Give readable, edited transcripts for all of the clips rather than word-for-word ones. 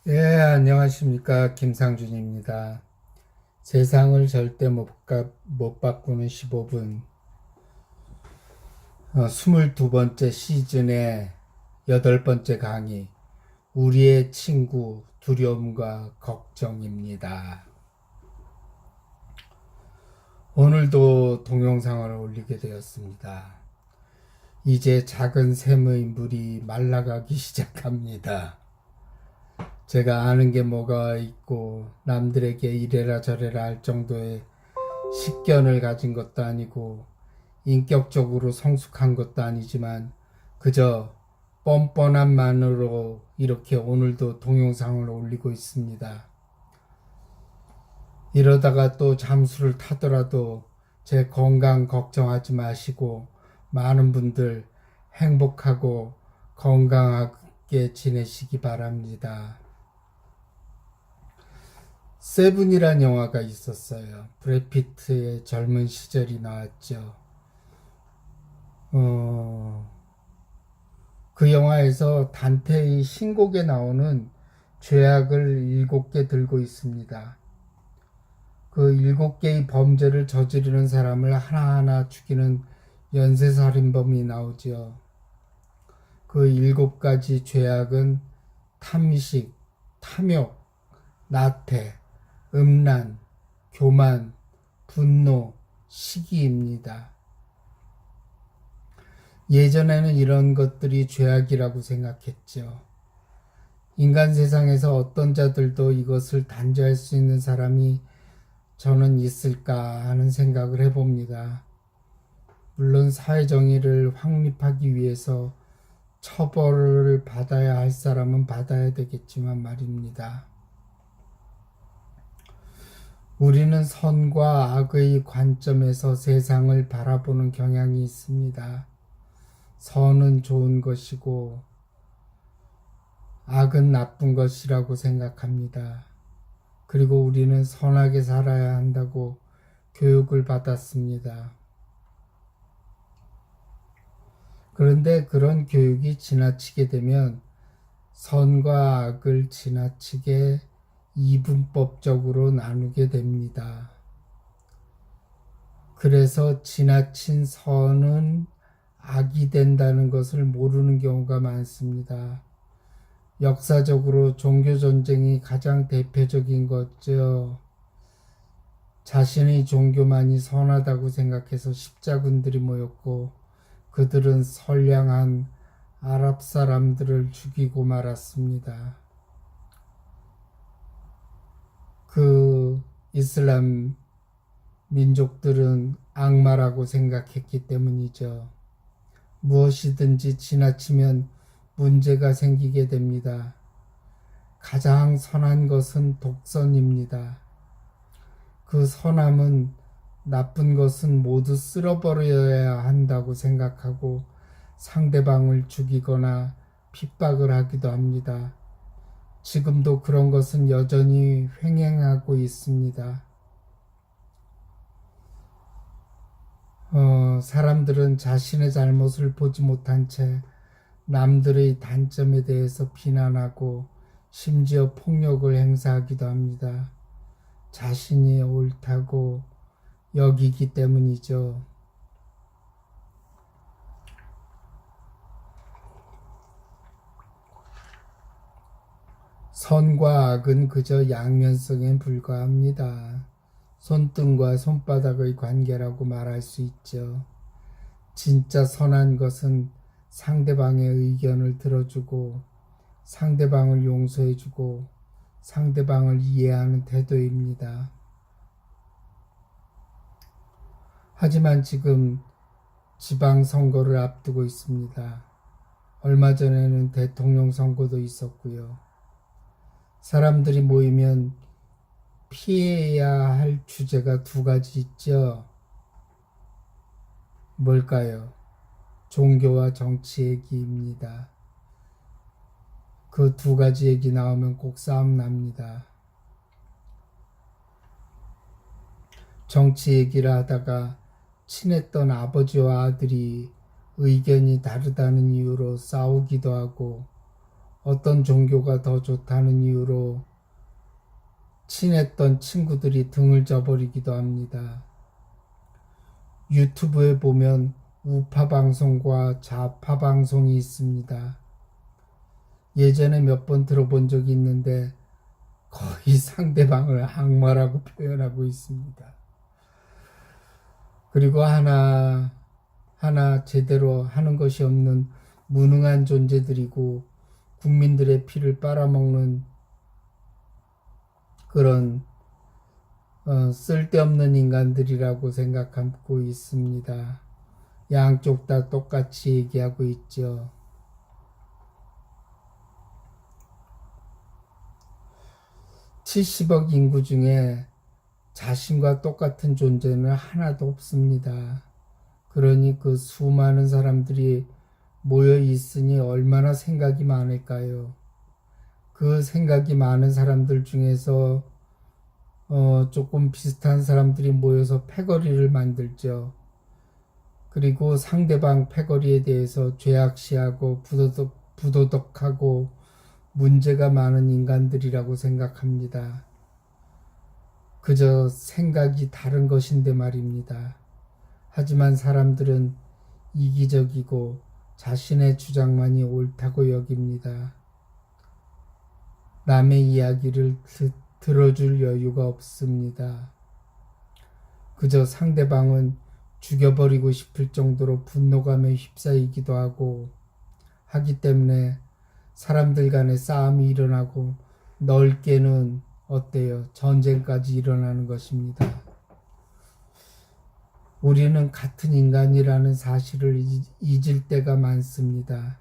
예, 안녕하십니까. 김상준입니다. 세상을 절대 못 바꾸는 15분. 22번째 시즌의 8번째 강의. 우리의 친구, 두려움과 걱정입니다. 오늘도 동영상을 올리게 되었습니다. 이제 작은 샘의 물이 말라가기 시작합니다. 제가 아는 게 뭐가 있고 남들에게 이래라 저래라 할 정도의 식견을 가진 것도 아니고 인격적으로 성숙한 것도 아니지만 그저 뻔뻔함만으로 이렇게 오늘도 동영상을 올리고 있습니다. 이러다가 또 잠수를 타더라도 제 건강 걱정하지 마시고 많은 분들 행복하고 건강하게 지내시기 바랍니다. 세븐이란 영화가 있었어요. 브래드 피트의 젊은 시절이 나왔죠. 그 영화에서 단테의 신곡에 나오는 죄악을 7개 들고 있습니다. 그 7개의 범죄를 저지르는 사람을 하나하나 죽이는 연쇄살인범이 나오죠. 그 7가지 죄악은 탐식, 탐욕, 나태, 음란, 교만, 분노, 시기입니다. 예전에는 이런 것들이 죄악이라고 생각했죠. 인간 세상에서 어떤 자들도 이것을 단죄할 수 있는 사람이 저는 있을까 하는 생각을 해봅니다. 물론 사회정의를 확립하기 위해서 처벌을 받아야 할 사람은 받아야 되겠지만 말입니다. 우리는 선과 악의 관점에서 세상을 바라보는 경향이 있습니다. 선은 좋은 것이고 악은 나쁜 것이라고 생각합니다. 그리고 우리는 선하게 살아야 한다고 교육을 받았습니다. 그런데 그런 교육이 지나치게 되면 선과 악을 지나치게 이분법적으로 나누게 됩니다. 그래서 지나친 선은 악이 된다는 것을 모르는 경우가 많습니다. 역사적으로 종교전쟁이 가장 대표적인 거죠. 자신의 종교만이 선하다고 생각해서 십자군들이 모였고 그들은 선량한 아랍 사람들을 죽이고 말았습니다. 그 이슬람 민족들은 악마라고 생각했기 때문이죠. 무엇이든지 지나치면 문제가 생기게 됩니다. 가장 선한 것은 독선입니다. 그 선함은 나쁜 것은 모두 쓸어버려야 한다고 생각하고 상대방을 죽이거나 핍박을 하기도 합니다. 지금도 그런 것은 여전히 횡행하고 있습니다. 사람들은 자신의 잘못을 보지 못한 채 남들의 단점에 대해서 비난하고 심지어 폭력을 행사하기도 합니다. 자신이 옳다고 여기기 때문이죠. 선과 악은 그저 양면성에 불과합니다. 손등과 손바닥의 관계라고 말할 수 있죠. 진짜 선한 것은 상대방의 의견을 들어주고 상대방을 용서해주고 상대방을 이해하는 태도입니다. 하지만 지금 지방선거를 앞두고 있습니다. 얼마 전에는 대통령 선거도 있었고요. 사람들이 모이면 피해야 할 주제가 2가지 있죠. 뭘까요? 종교와 정치 얘기입니다. 그 2가지 얘기 나오면 꼭 싸움 납니다. 정치 얘기를 하다가 친했던 아버지와 아들이 의견이 다르다는 이유로 싸우기도 하고 어떤 종교가 더 좋다는 이유로 친했던 친구들이 등을 져버리기도 합니다. 유튜브에 보면 우파 방송과 좌파 방송이 있습니다. 예전에 몇 번 들어본 적이 있는데 거의 상대방을 악마라고 표현하고 있습니다. 그리고 하나 제대로 하는 것이 없는 무능한 존재들이고 국민들의 피를 빨아먹는 그런 쓸데없는 인간들이라고 생각하고 있습니다. 양쪽 다 똑같이 얘기하고 있죠. (70억) 인구 중에 자신과 똑같은 존재는 하나도 없습니다. 그러니 그 수많은 사람들이 모여 있으니 얼마나 생각이 많을까요? 그 생각이 많은 사람들 중에서 조금 비슷한 사람들이 모여서 패거리를 만들죠. 그리고 상대방 패거리에 대해서 죄악시하고 부도덕하고 문제가 많은 인간들이라고 생각합니다. 그저 생각이 다른 것인데 말입니다. 하지만 사람들은 이기적이고 자신의 주장만이 옳다고 여깁니다. 남의 이야기를 들어줄 여유가 없습니다. 그저 상대방은 죽여버리고 싶을 정도로 분노감에 휩싸이기도 하기 때문에 사람들 간에 싸움이 일어나고 넓게는 어때요? 전쟁까지 일어나는 것입니다. 우리는 같은 인간이라는 사실을 잊을 때가 많습니다.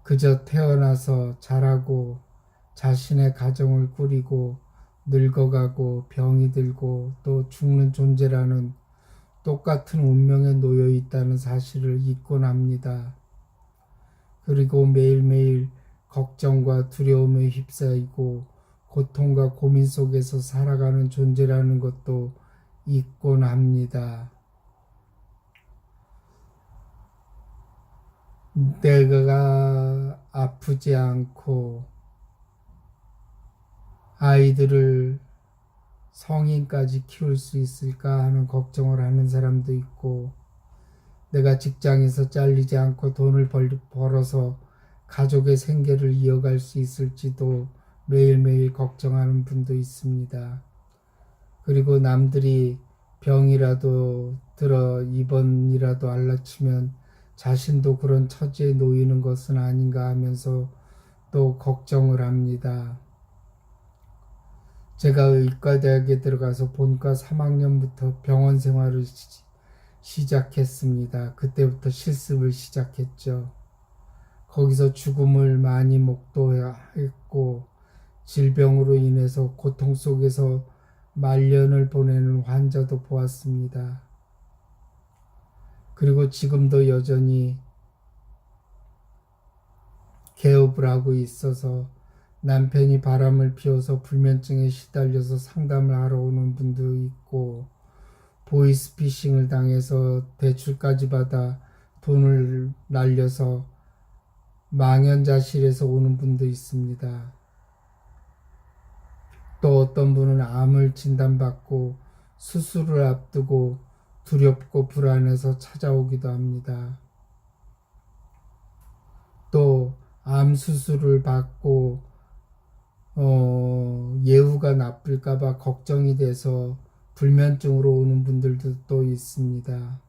그저 태어나서 자라고 자신의 가정을 꾸리고 늙어가고 병이 들고 또 죽는 존재라는 똑같은 운명에 놓여 있다는 사실을 잊곤 합니다. 그리고 매일매일 걱정과 두려움에 휩싸이고 고통과 고민 속에서 살아가는 존재라는 것도 잊곤 합니다. 내가 아프지 않고 아이들을 성인까지 키울 수 있을까 하는 걱정을 하는 사람도 있고, 내가 직장에서 잘리지 않고 돈을 벌어서 가족의 생계를 이어갈 수 있을지도 매일매일 걱정하는 분도 있습니다. 그리고 남들이 병이라도 들어 입원이라도 알라치면 자신도 그런 처지에 놓이는 것은 아닌가 하면서 또 걱정을 합니다. 제가 의과대학에 들어가서 본과 3학년부터 병원 생활을 시작했습니다. 그때부터 실습을 시작했죠. 거기서 죽음을 많이 목도했고 질병으로 인해서 고통 속에서 말년을 보내는 환자도 보았습니다. 그리고 지금도 여전히 개업을 하고 있어서 남편이 바람을 피워서 불면증에 시달려서 상담을 하러 오는 분도 있고, 보이스피싱을 당해서 대출까지 받아 돈을 날려서 망연자실해서 오는 분도 있습니다. 또 어떤 분은 암을 진단받고 수술을 앞두고 두렵고 불안해서 찾아오기도 합니다. 또 암 수술을 받고 예후가 나쁠까봐 걱정이 돼서 불면증으로 오는 분들도 또 있습니다.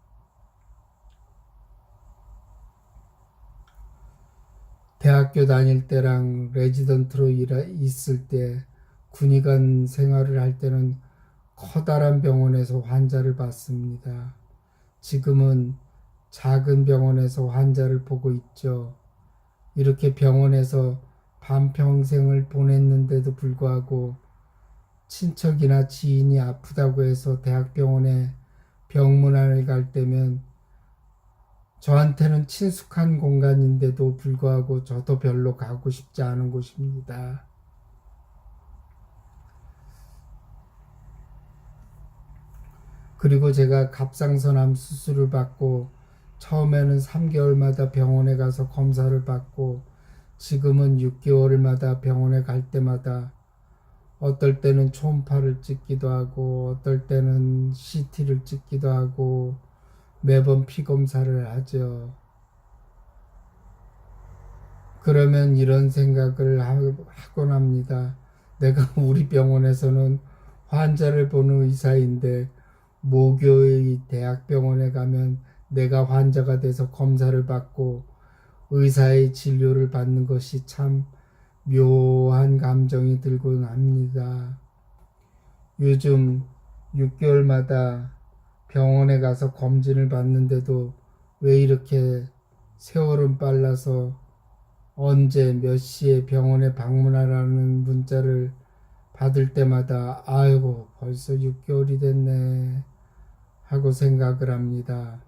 대학교 다닐 때랑 레지던트로 있을 때 군의관 생활을 할 때는 커다란 병원에서 환자를 봤습니다. 지금은 작은 병원에서 환자를 보고 있죠. 이렇게 병원에서 반평생을 보냈는데도 불구하고 친척이나 지인이 아프다고 해서 대학병원에 병문안을 갈 때면 저한테는 친숙한 공간인데도 불구하고 저도 별로 가고 싶지 않은 곳입니다. 그리고 제가 갑상선암 수술을 받고 처음에는 3개월마다 병원에 가서 검사를 받고 지금은 6개월마다 병원에 갈 때마다 어떨 때는 초음파를 찍기도 하고 어떨 때는 CT를 찍기도 하고 매번 피검사를 하죠. 그러면 이런 생각을 하곤 합니다. 내가 우리 병원에서는 환자를 보는 의사인데 모교의 대학병원에 가면 내가 환자가 돼서 검사를 받고 의사의 진료를 받는 것이 참 묘한 감정이 들곤 합니다. 요즘 6개월마다 병원에 가서 검진을 받는데도 왜 이렇게 세월은 빨라서 언제 몇 시에 병원에 방문하라는 문자를 받을 때마다 아이고 벌써 6개월이 됐네 하고 생각을 합니다.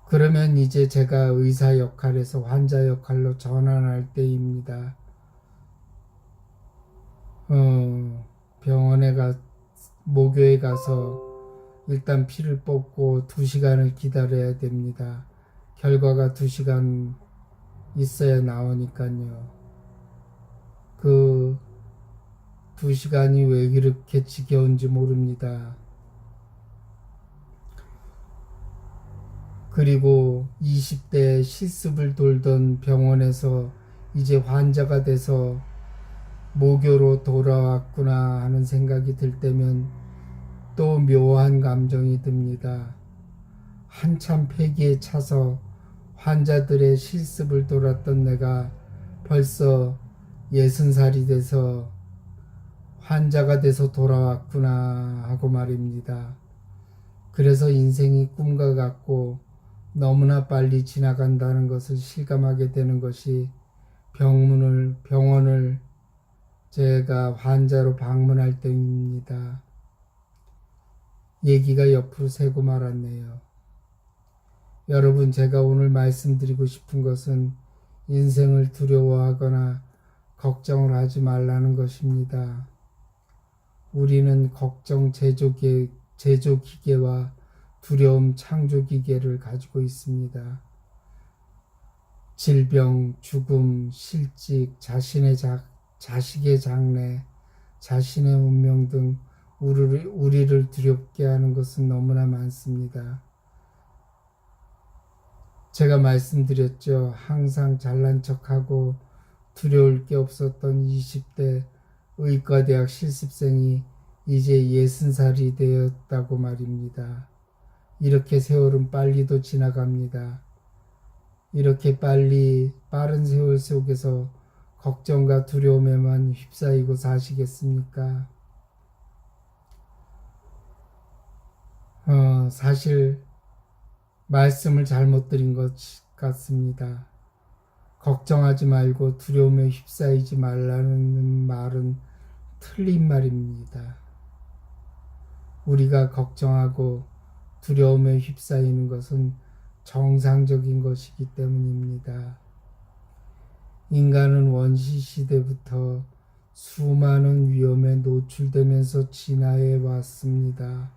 그러면 이제 제가 의사 역할에서 환자 역할로 전환할 때입니다. 병원에 모교에 가서 일단 피를 뽑고 2시간을 기다려야 됩니다. 결과가 2시간 있어야 나오니까요. 그 2시간이 왜 이렇게 지겨운지 모릅니다. 그리고 20대 실습을 돌던 병원에서 이제 환자가 돼서 모교로 돌아왔구나 하는 생각이 들 때면 또 묘한 감정이 듭니다. 한참 폐기에 차서 환자들의 실습을 돌았던 내가 벌써 60살이 돼서 환자가 돼서 돌아왔구나 하고 말입니다. 그래서 인생이 꿈과 같고 너무나 빨리 지나간다는 것을 실감하게 되는 것이 병원을 제가 환자로 방문할 때입니다. 얘기가 옆으로 새고 말았네요. 여러분, 제가 오늘 말씀드리고 싶은 것은 인생을 두려워하거나 걱정을 하지 말라는 것입니다. 우리는 걱정 제조기계와 두려움 창조기계를 가지고 있습니다. 질병, 죽음, 실직, 자식의 장래, 자신의 운명 등 우리를 두렵게 하는 것은 너무나 많습니다. 제가 말씀드렸죠. 항상 잘난 척하고 두려울 게 없었던 20대 의과대학 실습생이 이제 60살이 되었다고 말입니다. 이렇게 세월은 빨리도 지나갑니다. 이렇게 빠른 세월 속에서 걱정과 두려움에만 휩싸이고 사시겠습니까? 사실 말씀을 잘못 드린 것 같습니다. 걱정하지 말고 두려움에 휩싸이지 말라는 말은 틀린 말입니다. 우리가 걱정하고 두려움에 휩싸이는 것은 정상적인 것이기 때문입니다. 인간은 원시 시대부터 수많은 위험에 노출되면서 진화해 왔습니다.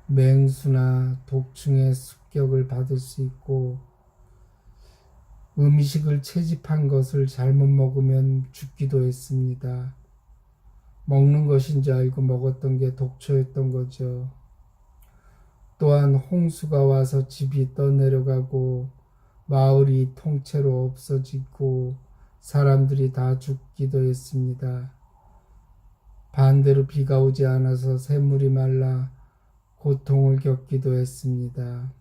맹수나 독충의 습격을 받을 수 있고 음식을 채집한 것을 잘못 먹으면 죽기도 했습니다. 먹는 것인 줄 알고 먹었던 게 독초였던 거죠. 또한 홍수가 와서 집이 떠내려가고 마을이 통째로 없어지고 사람들이 다 죽기도 했습니다. 반대로 비가 오지 않아서 샘물이 말라 고통을 겪기도 했습니다.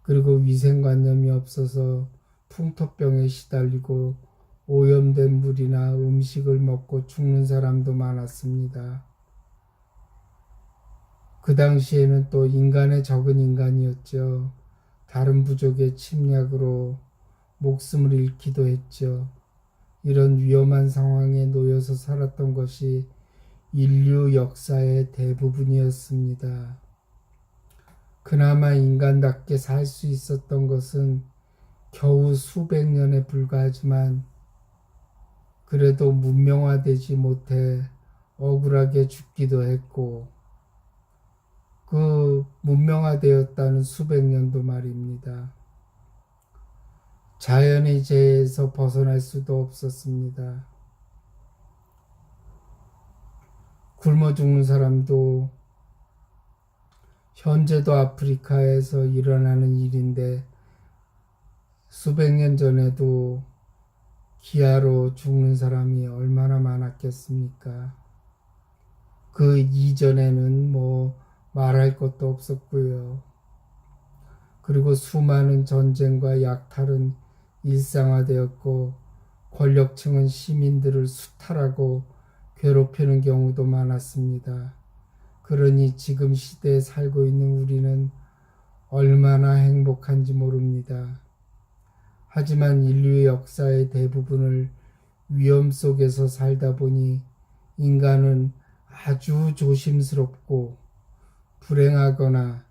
그리고 위생관념이 없어서 풍토병에 시달리고 오염된 물이나 음식을 먹고 죽는 사람도 많았습니다. 그 당시에는 또 인간의 적은 인간이었죠. 다른 부족의 침략으로 목숨을 잃기도 했죠. 이런 위험한 상황에 놓여서 살았던 것이 인류 역사의 대부분이었습니다. 그나마 인간답게 살 수 있었던 것은 겨우 수백 년에 불과하지만 그래도 문명화되지 못해 억울하게 죽기도 했고 그 문명화되었다는 수백 년도 말입니다. 자연의 재해에서 벗어날 수도 없었습니다. 굶어 죽는 사람도 현재도 아프리카에서 일어나는 일인데 수백 년 전에도 기아로 죽는 사람이 얼마나 많았겠습니까? 그 이전에는 뭐 말할 것도 없었고요. 그리고 수많은 전쟁과 약탈은 일상화되었고 권력층은 시민들을 수탈하고 괴롭히는 경우도 많았습니다. 그러니 지금 시대에 살고 있는 우리는 얼마나 행복한지 모릅니다. 하지만 인류의 역사의 대부분을 위험 속에서 살다 보니 인간은 아주 조심스럽고 불행하거나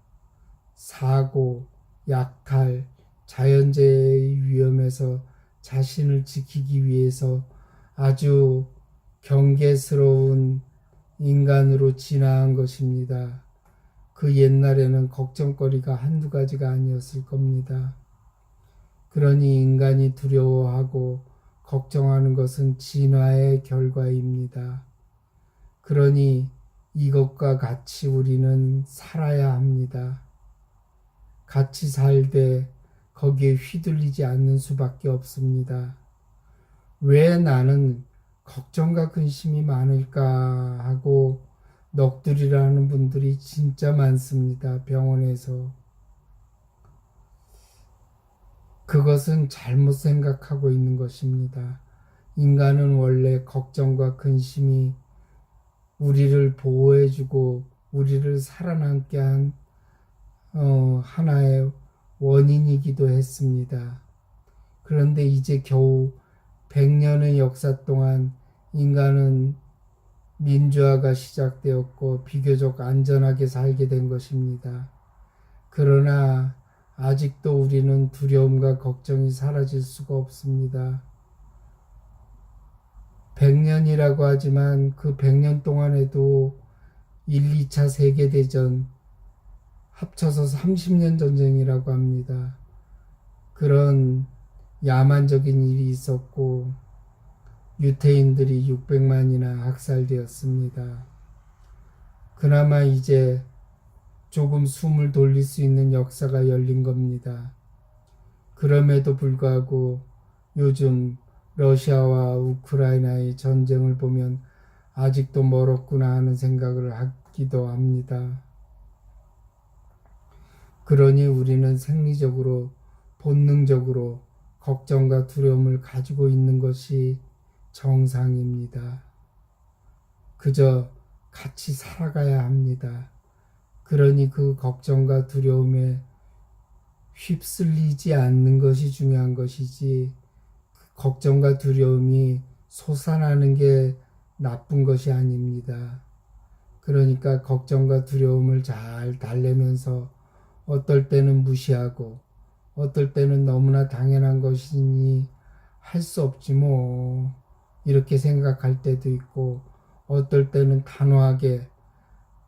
사고, 약탈, 자연재해의 위험에서 자신을 지키기 위해서 아주 경계스러운 인간으로 진화한 것입니다. 그 옛날에는 걱정거리가 한두 가지가 아니었을 겁니다. 그러니 인간이 두려워하고 걱정하는 것은 진화의 결과입니다. 그러니 이것과 같이 우리는 살아야 합니다. 같이 살되 거기에 휘둘리지 않는 수밖에 없습니다. 왜 나는 걱정과 근심이 많을까 하고 넋두리라는 분들이 진짜 많습니다. 병원에서. 그것은 잘못 생각하고 있는 것입니다. 인간은 원래 걱정과 근심이 우리를 보호해주고 우리를 살아남게 한 하나의 원인이기도 했습니다. 그런데 이제 겨우 100년의 역사 동안 인간은 민주화가 시작되었고 비교적 안전하게 살게 된 것입니다. 그러나 아직도 우리는 두려움과 걱정이 사라질 수가 없습니다. 100년이라고 하지만 그 100년 동안에도 1, 2차 세계대전 합쳐서 30년 전쟁이라고 합니다. 그런 야만적인 일이 있었고 유태인들이 600만이나 학살되었습니다. 그나마 이제 조금 숨을 돌릴 수 있는 역사가 열린 겁니다. 그럼에도 불구하고 요즘 러시아와 우크라이나의 전쟁을 보면 아직도 멀었구나 하는 생각을 하기도 합니다. 그러니 우리는 생리적으로 본능적으로 걱정과 두려움을 가지고 있는 것이 정상입니다. 그저 같이 살아가야 합니다. 그러니 그 걱정과 두려움에 휩쓸리지 않는 것이 중요한 것이지 걱정과 두려움이 솟아나는 게 나쁜 것이 아닙니다. 그러니까 걱정과 두려움을 잘 달래면서 어떨 때는 무시하고 어떨 때는 너무나 당연한 것이니 할 수 없지 뭐 이렇게 생각할 때도 있고 어떨 때는 단호하게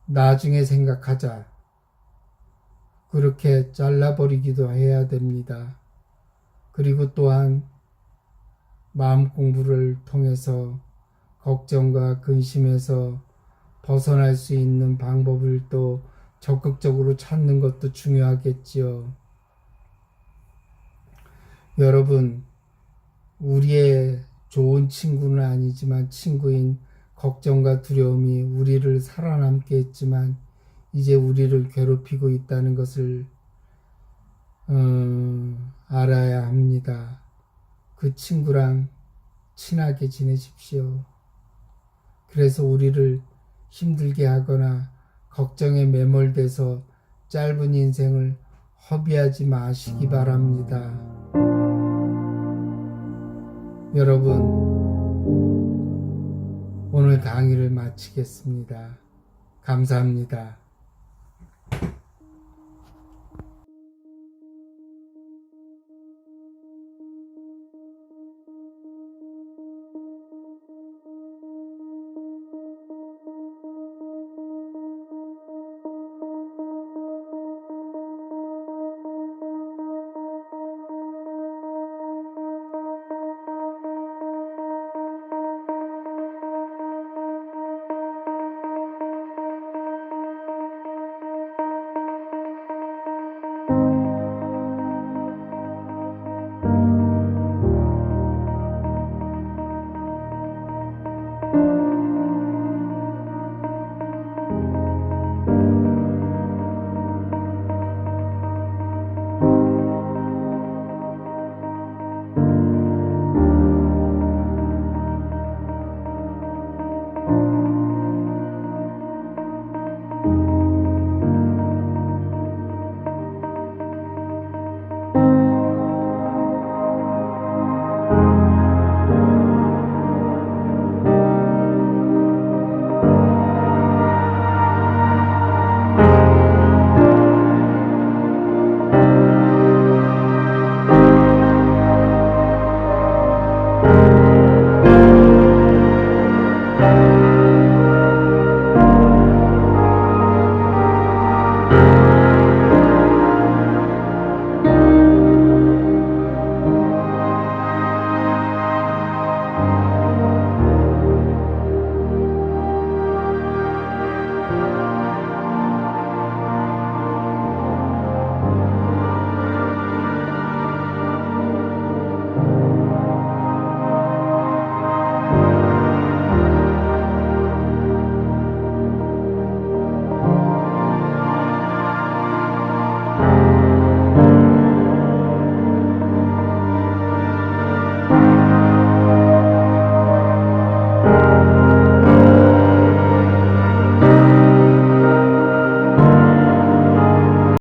나중에 생각하자 그렇게 잘라버리기도 해야 됩니다. 그리고 또한 마음 공부를 통해서 걱정과 근심에서 벗어날 수 있는 방법을 또 적극적으로 찾는 것도 중요하겠지요. 여러분, 우리의 좋은 친구는 아니지만 친구인 걱정과 두려움이 우리를 살아남게 했지만 이제 우리를 괴롭히고 있다는 것을 알아야 합니다. 그 친구랑 친하게 지내십시오. 그래서 우리를 힘들게 하거나 걱정에 매몰돼서 짧은 인생을 허비하지 마시기 바랍니다. 여러분, 오늘 강의를 마치겠습니다. 감사합니다.